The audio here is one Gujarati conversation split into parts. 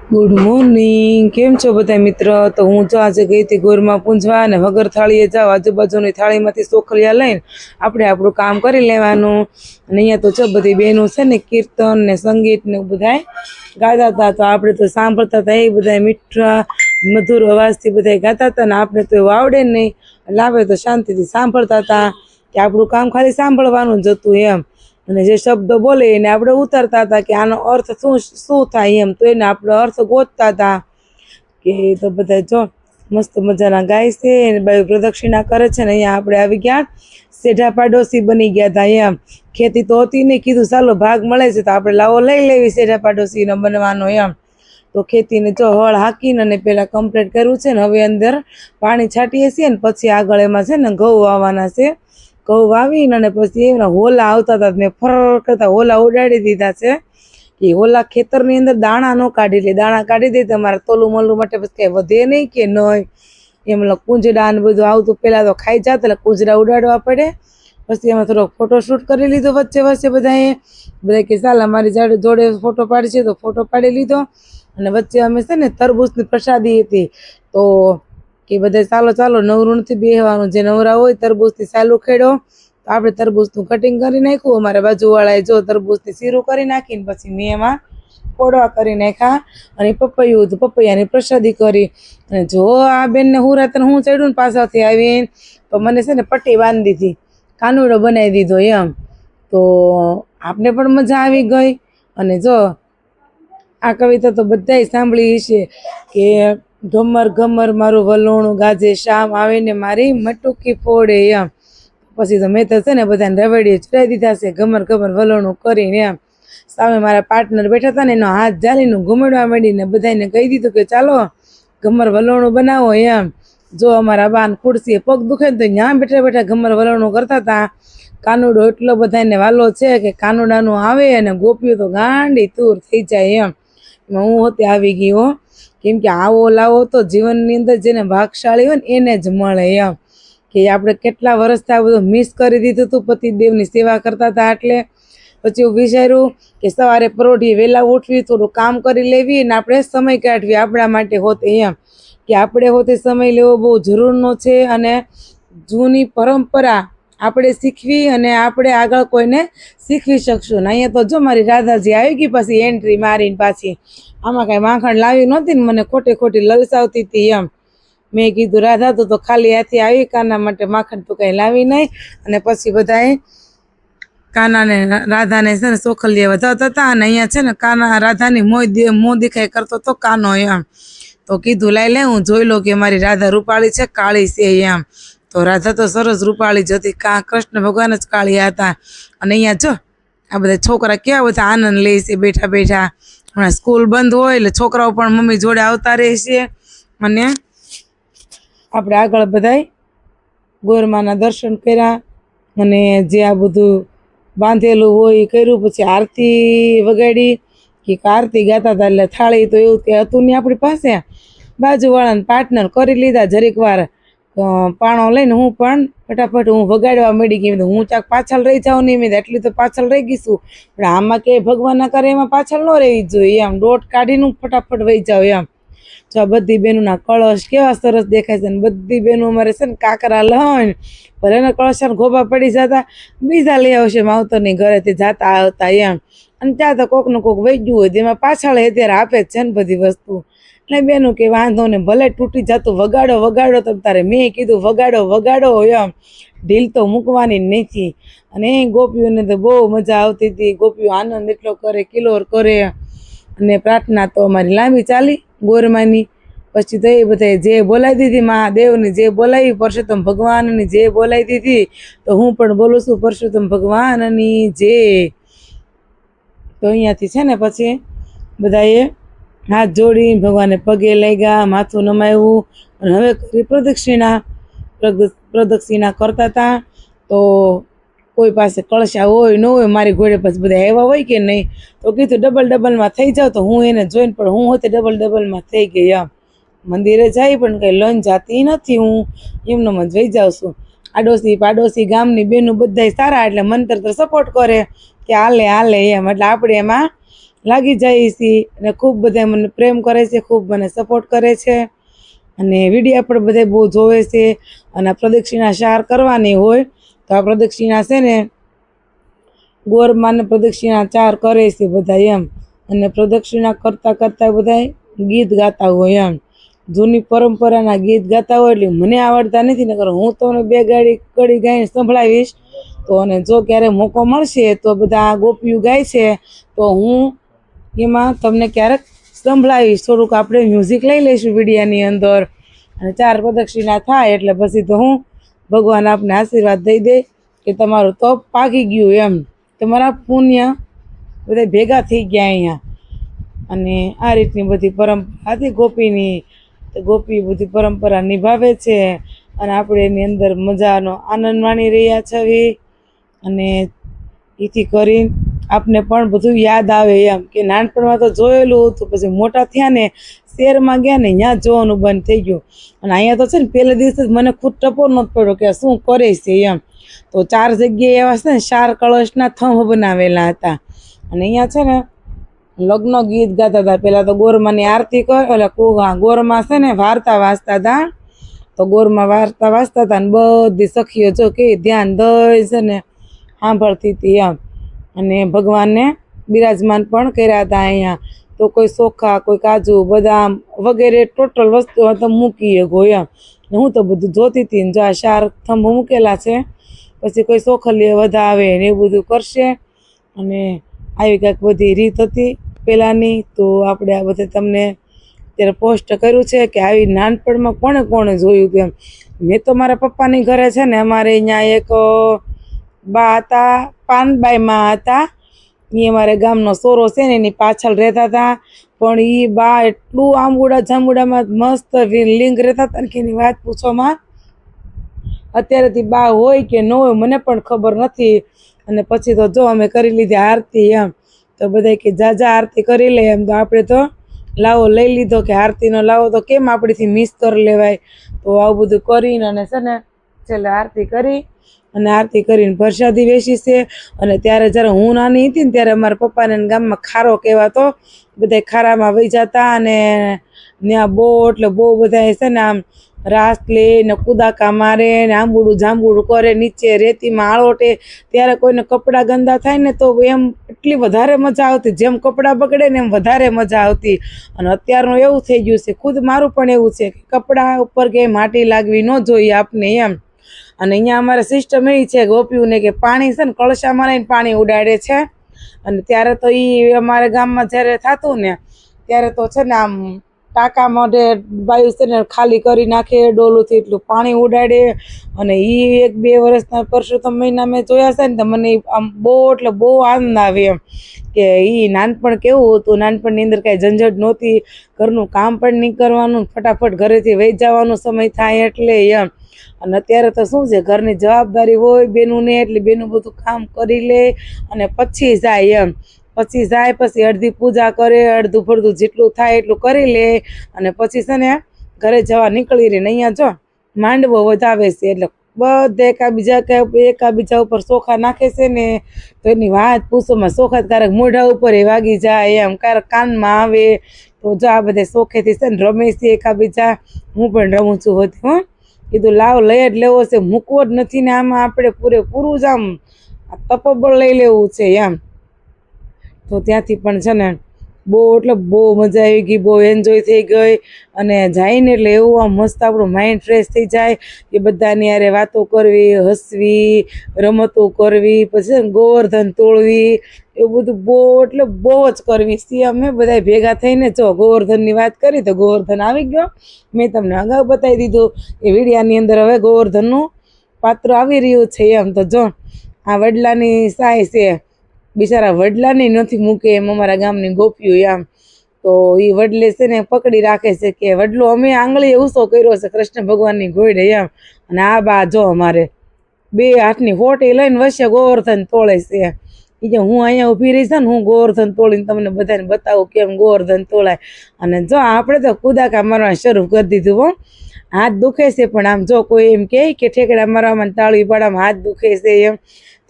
ગુડ મોર્નિંગ, કેમ છો બધા મિત્ર? તો હું જો આજે ગઈ હતી ગોરમાં પૂંજવા અને વગર થાળીએ જાઓ, આજુબાજુની થાળીમાંથી સોખલિયા લઈને આપણે આપણું કામ કરી લેવાનું. અને અહીંયા તો જો બધી બહેનો છે ને કીર્તન ને સંગીત ને બધાય ગાતા હતા, તો આપણે તો સાંભળતા હતા. એ બધા મીઠા મધુર અવાજથી બધા ગાતા હતા ને આપણે તો એવું આવડે નહીં, એટલે આપણે તો શાંતિથી સાંભળતા હતા કે આપણું કામ ખાલી સાંભળવાનું જ હતું એમ. અને જે શબ્દો બોલે એને આપણે ઉતારતા હતા કે આનો અર્થ શું થાય એમ, તો એને આપણે અર્થ ગોતતા હતા. કે તો બધા જો મસ્ત મજાના ગાય છે અને બાયું પ્રદક્ષિણા કરે છે ને અહીંયા આપણે આવી ગયા સેઢા પાડોશી બની ગયા હતા. એમ ખેતી તો હતી નહીં, કીધું ચાલો ભાગ મળે છે તો આપણે લાવો લઈ લેવી સેઢા પાડોશીનો બનવાનો એમ. તો ખેતીને જો હળ હાકીને અને પહેલાં કમ્પ્લીટ કર્યું છે ને હવે અંદર પાણી છાંટીએ છીએ ને પછી આગળ એમાં છે ને ઘઉં વાવવાના છે. ઘઉં વાવીને અને પછી એના હોલા આવતા હતા, મેં ફર કરતા હોલા ઉડાડી દીધા છે કે હોલા ખેતરની અંદર દાણા ન કાઢી લે, દાણા કાઢી દે તમારે તોલું મલું માટે પછી કંઈ વધે નહીં કે નહીં એમ. કુંજડા ને બધું આવતું પહેલાં તો ખાઈ જાત, એટલે કુંજડા ઉડાડવા પડે. પછી એમાં થોડોક ફોટોશૂટ કરી લીધો વચ્ચે વચ્ચે બધા કે ચાલ અમારી જોડે ફોટો પાડી છે તો ફોટો પાડી લીધો. અને વચ્ચે અમે છે ને તરબૂચની પ્રસાદી હતી, તો કે બધા ચાલો ચાલો નવરું નથી બેહવાનું, જે નવરા હોય તરબૂચથી ચાલુ ખેડો. તો આપણે તરબૂચનું કટિંગ કરી નાખ્યું, અમારા બાજુવાળાએ જો તરબૂચની શીરું કરી નાખીને પછી મેં એમાં ફોડવા કરી નાખ્યા અને પપૈયું હતું, પપૈયાની પ્રસાદી કરી. અને જો આ બેનને હુરાતને હું ચડ્યું ને પાછળથી આવીને તો મને છે ને પટ્ટી બાંધી દીધી, કાનુડો બનાવી દીધો એમ. તો આપને પણ મજા આવી ગઈ. અને જો આ કવિતા તો બધાય સાંભળી છે કે ઘમર ઘમર મારું વલોણું ગાજે, શામ આવીને મારી મટુકી ફોડે એમ. પછી તો મેં તો છે ને બધાને રવેડીએ ચડાવી દીધા છે ઘમર ઘમર વલોણું કરીને એમ. સામે મારા પાર્ટનર બેઠા હતા ને એનો હાથ જાલીને ઘૂમડવા માંડીને બધાને કહી દીધું કે ચાલો ઘમર વલોણું બનાવો એમ. જો અમારા બાન ખુરશીએ પગ દુખે ને તો ત્યાં બેઠા બેઠા ઘમર વલોણું કરતા હતા. કાનુડો એટલો બધાને વાલો છે કે કાનુડાનું આવે અને ગોપીઓ તો ગાંડી તૂર થઈ જાય એમ. એમાં હું હોતે આવી ગઈ હો, કેમ કે આવો લાવો તો જીવનની અંદર જેને ભાગશાળી હોય ને એને જ મળે એમ. કે આપણે કેટલા વર્ષથી આ બધું મિસ કરી દીધું હતું, પતિદેવની સેવા કરતા હતા. એટલે પછી એવું વિચાર્યું કે સવારે પરોઢીએ વહેલા ઉઠવી, થોડું કામ કરી લેવી અને આપણે સમય કાઢવી આપણા માટે હોતે એમ. કે આપણે હોતે સમય લેવો બહુ જરૂરનો છે અને જૂની પરંપરા આપણે શીખવી અને આપણે આગળ કોઈને શીખવી શકશું ને. અહીંયા તો જો મારી રાધાજી આવી ગઈ પાછી એન્ટ્રી મારીને પાછી. આમાં કાંઈ માખણ લાવી નહોતી ને મને ખોટી ખોટી લલસાવતી હતી એમ. મેં કીધું રાધા તો ખાલી હાથે આવી, કાના માટે માખણ તો કંઈ લાવી નહીં. અને પછી બધાએ કાનાને રાધાને છે ને સોખલીએ વધાવતા હતા અને અહીંયા છે ને કાના રાધાની મોં દેખાય કરતો તો કાનો એમ. તો કીધું લાઈ લે હું જોઈ લો કે મારી રાધા રૂપાળી છે કાળી છે એમ. તો રાધા તો સરસ રૂપાળી જ હતી, કૃષ્ણ ભગવાન જ કાળિયા હતા. અને અહીંયા જો આ બધા છોકરા કેવા બધા આનંદ લે છે બેઠા બેઠા. હમણાં સ્કૂલ બંધ હોય એટલે છોકરાઓ પણ મમ્મી જોડે આવતા રહે છે. અને આપણે આગળ બધાય ગોરમાના દર્શન કર્યા અને જે આ બધું બાંધેલું હોય એ કર્યું. પછી આરતી વગાડી કે આરતી ગાતા હતા, એટલે થાળી તો એવું કે હતું નહીં આપણી પાસે. બાજુવાળાને પાર્ટનર કરી લીધા જરીક વાર પાણો લઈને હું પણ ફટાફટ હું વગાડવા મળી ગઈ. હું ચાક પાછળ રહી જાઉં નહીં, મેં એટલી તો પાછળ રહી ગઈશું, પણ આમાં કે ભગવાન ના કરે એમાં પાછળ ન રહેવી જોઈએ એમ. દોટ કાઢીને ફટાફટ વહી જાઉં એમ. જો આ બધી બહેનોના કળશ કેવા સરસ દેખાય છે. અને બધી બહેનો અમારે છે ને કાકરા લઈને ભલે એના કળશ ગોબા પડી જતા, બીજા લઈ આવશે માવતરની ઘરેથી જાતા આવતા એમ. અને ત્યાં તો કોકનું કોક વહી ગયું હોય તેમાં પાછળ અત્યારે આપે જ છે ને બધી વસ્તુ. એટલે બેનું કે વાંધો ને ભલે તૂટી જતું, વગાડો વગાડો તમ તારે. મેં કીધું વગાડો વગાડો એમ, ઢીલ તો મૂકવાની નથી. અને ગોપીઓને તો બહુ મજા આવતી હતી. ગોપીઓ આનંદ એટલો કરે, કિલોર કરે. અને પ્રાર્થના તો અમારી લાંબી ચાલી ગોરમાની. પછી તો એ બધા જે બોલાવી દીધી મહાદેવની, જે બોલાવી પરસોત્તમ ભગવાનની જે બોલાવી દીધી, તો હું પણ બોલું છું પરસોત્તમ ભગવાનની જે. તો અહીંયાથી છે ને પછી બધાએ હાથ જોડી ભગવાનને પગે લાગ્યા, માથું નમાવ્યું અને હવે કરી પ્રદક્ષિણા કરતા હતા. તો કોઈ પાસે કળશા હોય ન હોય, મારી ઘોડે પછી બધા આવ્યા હોય કે નહીં, તો કીધું ડબલ ડબલમાં થઈ જાવ. તો હું એને જોઈને પણ હું હોતે ડબલ ડબલમાં થઈ ગઈ એમ. મંદિરે જાય પણ કંઈ લન જાતી નથી, હું એમનો જ વહી જાઉં છું. આડોશી પાડોશી ગામની બેનું બધા સારા, એટલે મંતર તો સપોર્ટ કરે કે હાલે હાલે એમ. એટલે આપણે એમાં લાગી જાય છીએ અને ખૂબ બધા મને પ્રેમ કરે છે, ખૂબ મને સપોર્ટ કરે છે અને વિડીયો પણ બધા બહુ જોવે છે. અને આ પ્રદક્ષિણા 4 કરવાની હોય તો આ પ્રદક્ષિણા છે ને ગોરમાને પ્રદક્ષિણા 4 કરે છે બધા એમ. અને પ્રદક્ષિણા કરતાં કરતાં બધા ગીત ગાતા હોય એમ. જૂની પરંપરાના ગીત ગાતા હોય એટલે મને આવડતા નથી, નકર હું તો 2 કડી ગાઈને સંભળાવીશ. તો અને જો ક્યારે મોકો મળશે તો બધા ગોપીઓ ગાય છે તો હું એમાં તમને ક્યારેક સંભળાવીશ. થોડુંક આપણે મ્યુઝિક લઈ લઈશું વિડીયાની અંદર અને 4 પ્રદક્ષિણા થાય એટલે પછી તો હું ભગવાન આપને આશીર્વાદ દઈ દે કે તમારું તપ પાકી ગયું એમ, તમારા પુણ્ય બધા ભેગા થઈ ગયા અહીંયા. અને આ રીતની બધી પરંપરા હતી ગોપીની. તો ગોપી બધી પરંપરા નિભાવે છે અને આપણે એની અંદર મજાનો આનંદ માણી રહ્યા છીએ. અને એથી કરીને આપને પણ બધું યાદ આવે એમ કે નાનપણમાં તો જોયેલું હતું, પછી મોટા થયા ને શહેરમાં ગયા ને ત્યાં જોવાનું બંધ થઈ ગયું. અને અહીંયા તો છે ને પહેલા દિવસે જ મને ખુદ ટપો નહોતો પડ્યો કે શું કરે છે એમ. તો 4 જગ્યાએ એવા છે ને 4 કળશના થંભ બનાવેલા હતા. અને અહીંયા છે ને લગ્ન ગીત ગાતા હતા. પહેલાં તો ગોરમાની આરતી એટલે ગોરમાં છે ને વાર્તા વાંચતા હતા. તો ગોરમાં વાર્તા વાંચતા હતા ને બધી સખીઓ જો કે ધ્યાન દઈ છે ને સાંભળતી હતી એમ. અને ભગવાનને બિરાજમાન પણ કર્યા હતા અહીંયા. તો કોઈ ચોખા, કોઈ કાજુ, બદામ વગેરે ટોટલ વસ્તુ તો મૂકી ગયો એમ. હું તો બધું જોતી હતી ને જો આ 4 થંભ મૂકેલા છે, પછી કોઈ ચોખલીએ વધાવે ને એવું બધું કરશે. અને આવી કંઈક બધી રીત હતી પહેલાંની. તો આપણે આ બધે તમને ત્યારે પોસ્ટ કર્યું છે કે આવી નાનપણમાં કોણે જોયું હતું એમ. મેં તો મારા પપ્પાની ઘરે છે ને અમારે અહીંયા એક બા હતા, પાનબાઈમાં હતા. એ અમારે ગામનો સોરો છે ને એની પાછળ રહેતા હતા. પણ એ બા એટલું આંબુડા જાંબુડામાં મસ્ત લિંગ રહેતા હતા કે એની વાત પૂછવામાં. અત્યારેથી બા હોય કે ન હોય મને પણ ખબર નથી. અને પછી તો જો અમે કરી લીધી આરતી એમ. તો બધા કે જા આરતી કરી લે એમ. તો આપણે તો લાવો લઈ લીધો કે આરતીનો લાવો તો કેમ આપણીથી મિસ કરી લેવાય. તો આવું બધું કરીને અને છે ને છેલ્લે આરતી કરી અને આરતી કરીને પ્રસાદી વેચી છે. અને ત્યારે જ્યારે હું નાની હતી ને ત્યારે અમારા પપ્પાને ગામમાં ખારો કહેવાતો. બધા ખારામાં વહી જતા અને ત્યાં બહુ એટલે બહુ બધા છે ને આમ રાસ લે ને કુદાકા મારે ને આંબુડું જાંબુડું કરે, નીચે રેતીમાં આળોટે. ત્યારે કોઈને કપડાં ગંદા થાય ને તો એમ એટલી વધારે મજા આવતી. જેમ કપડાં બગડે ને એમ વધારે મજા આવતી. અને અત્યારનું એવું થઈ ગયું છે, ખુદ મારું પણ એવું છે કે કપડાં ઉપર કે માટી લાગવી ન જોઈએ આપને એમ. અને અહીંયા અમારે સિસ્ટમ એવી છે ગોપીઓને કે પાણી છે ને કળશામાં લઈને પાણી ઉડાડે છે. અને ત્યારે તો એ અમારા ગામમાં જ્યારે થતું ને ત્યારે તો છે ને આમ ટાંકા માટે બાયું છે ને ખાલી કરી નાખે ડોલુંથી એટલું પાણી ઉડાડે. અને એ 1-2 વર્ષના પરસોત્તમ મહિના મેં જોયા છે ને તો મને આમ બહુ એટલે બહુ આનંદ આવે એમ કે એ નાનપણ કેવું હતું. નાનપણની અંદર કાંઈ ઝંઝટ નહોતી, ઘરનું કામ પણ નહીં કરવાનું, ફટાફટ ઘરેથી વહી જવાનો સમય થાય એટલે એમ. અને અત્યારે તો શું છે, ઘરની જવાબદારી હોય બેનુંને એટલે બેનું બધું કામ કરી લે અને પછી જાય એમ. પછી જાય, પછી અડધી પૂજા કરે, અડધું ફડધું જેટલું થાય એટલું કરી લે અને પછી છે ને ઘરે જવા નીકળી રહે. ને અહીંયા જો માંડવો વધાવે છે એટલે બધા એકાબીજા ઉપર ચોખા નાખે છે ને તો એની વાત પૂછોમાં. ચોખા ક્યારેક મોઢા ઉપર એ વાગી જાય એમ, ક્યારેક કાનમાં આવે. તો જો આ બધા શોખેથી છે ને રમે છે એકાબીજા. હું પણ રમું છું હોતી હો. કીધું લાવ લઈ જ લેવો છે, મૂકવો જ નથી ને આમાં આપણે પૂરેપૂરું જ આમ તપોબળ લઈ લેવું છે એમ. તો ત્યાંથી પણ છે ને બહુ એટલે બહુ મજા આવી ગઈ, બહુ એન્જોય થઈ ગઈ. અને જઈને એટલે એવું આમ મસ્ત આપણું માઇન્ડ ફ્રેશ થઈ જાય કે બધાની યારે વાતો કરવી, હસવી, રમતો કરવી, પછી ગોવર્ધન તોડવી, એવું બધું બહુ એટલે બહુ જ કરવી છીએ અમે બધા ભેગા થઈને. જો ગોવર્ધનની વાત કરી તો ગોવર્ધન આવી ગયો. મેં તમને અગાઉ બતાવી દીધું એ વિડીયાની અંદર. હવે ગોવર્ધનનું પાત્ર આવી રહ્યું છે એમ. તો જો આ વડલાની સાય છે, બિચારા વડલાની નથી મૂકે એમ અમારા ગામની ગોપીઓ એમ. તો એ વડલે છે ને પકડી રાખે છે કે વડલો અમે આંગળીએ ઊંચો કર્યો છે કૃષ્ણ ભગવાનની ઘોડે એમ. અને આ બા જો અમારે 2 હાથની હોટી લઈને વચ્ચે ગોવર્ધન તોળે છે. એ જે હું અહીંયા ઊભી રહી છે ને હું ગોવર્ધન તોડીને તમને બધાને બતાવું કેમ ગોવર્ધન તોળાય. અને જો આપણે તો કુદાકા મારવા શરૂ કરી દીધું હો. હાથ દુખે છે પણ આમ જો કોઈ એમ કહે કે ઠેકડા મારવામાં તાળી પાડવામાં હાથ દુખે છે એમ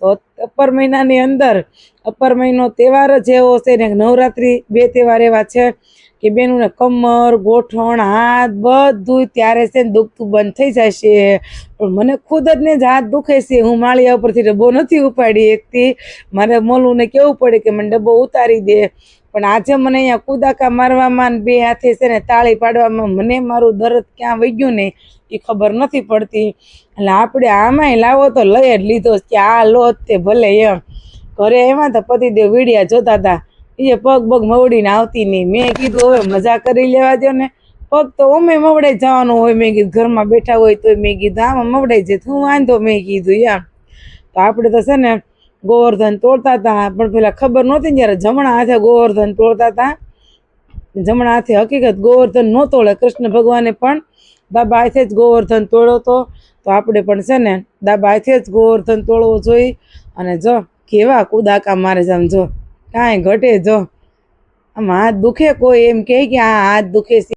તો અપર મહિનાની અંદર અપર મહિનો તહેવાર જ એવો છે ને, નવરાત્રિ 2 તહેવાર એવા છે કે બેનોને કમર, ગોઠણ, હાથ બધું ત્યારે છે ને દુખતું બંધ થઈ જાય છે. પણ મને ખુદ જ ને જ હાથ દુખે છે. હું માળિયા ઉપરથી ડબ્બો નથી ઉપાડી એકથી. મારે મોલુંને કેવું પડે કે મને ડબ્બો ઉતારી દે. પણ આજે મને અહીંયા કુદાકા મારવામાં ને 2 હાથે છે ને તાળી પાડવામાં મને મારું દર્દ ક્યાં વહી ગયું ને એ ખબર નથી પડતી. એટલે આપણે આમાંય લાવો તો લઈ જ લીધો કે આ લો તે ભલે એમ. ઘરે આવ્યા તો પતિદેવ વિડિયા જોતા હતા. એ પગ મવડીને આવતી નહીં. મેં કીધું હવે મજા કરી લેવા દો ને. પગ તો અમે મવડાઈ જવાનું હોય. મેં કીધું ઘરમાં બેઠા હોય તો મેં કીધું આમાં મવડાઈ જાય હું વાંધો. મેં કીધું એમ. તો આપણે તો છે ને ગોવર્ધન તોડતા હતા, પણ પેલા ખબર નહોતી ને જ્યારે જમણા હાથે ગોવર્ધન તોડતા હતા. જમણા હાથે હકીકત ગોવર્ધન ન તોડે. કૃષ્ણ ભગવાને પણ ડાબા હાથે જ ગોવર્ધન તોડ્યો હતો. તો આપણે પણ છે ને ડાબા હાથે જ ગોવર્ધન તોડવો જોઈએ. અને જો કેવા કુદાકા મારે છે આમ જો કાંઈ ઘટે. જો આમ હાથ દુખે કોઈ એમ કહે કે આ હાથ દુખે છે